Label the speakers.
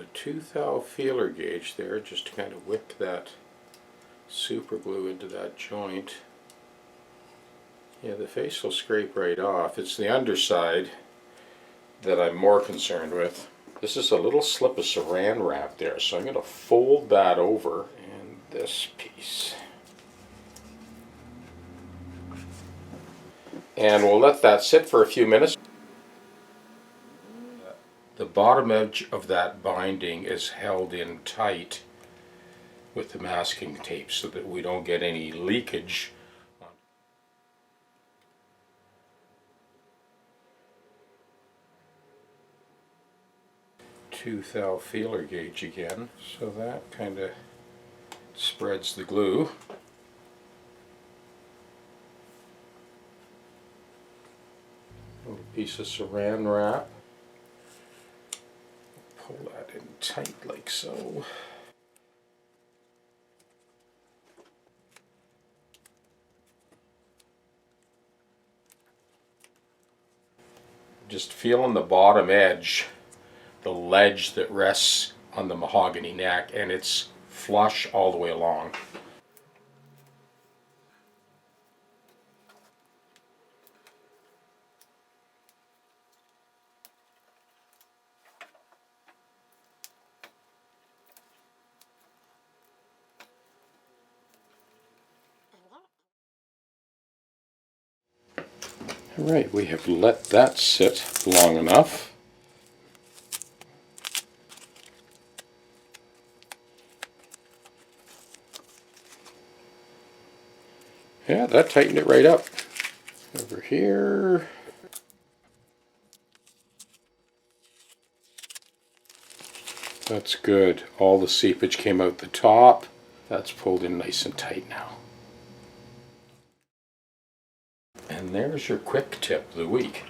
Speaker 1: a 2 thou feeler gauge there just to kind of whip that super glue into that joint. Yeah, the face will scrape right off. It's the underside that I'm more concerned with. This is a little slip of saran wrap there, so I'm going to fold that over and this piece. And we'll let that sit for a few minutes. The bottom edge of that binding is held in tight with the masking tape so that we don't get any leakage. 2 thou feeler gauge again, so that kind of spreads the glue. A little piece of saran wrap. Pull that in tight like so. Just feeling the bottom edge, the ledge that rests on the mahogany neck, and it's flush all the way along. Alright, we have let that sit long enough. Yeah, that tightened it right up. Over here. That's good. All the seepage came out the top. That's pulled in nice and tight now. And there's your quick tip of the week.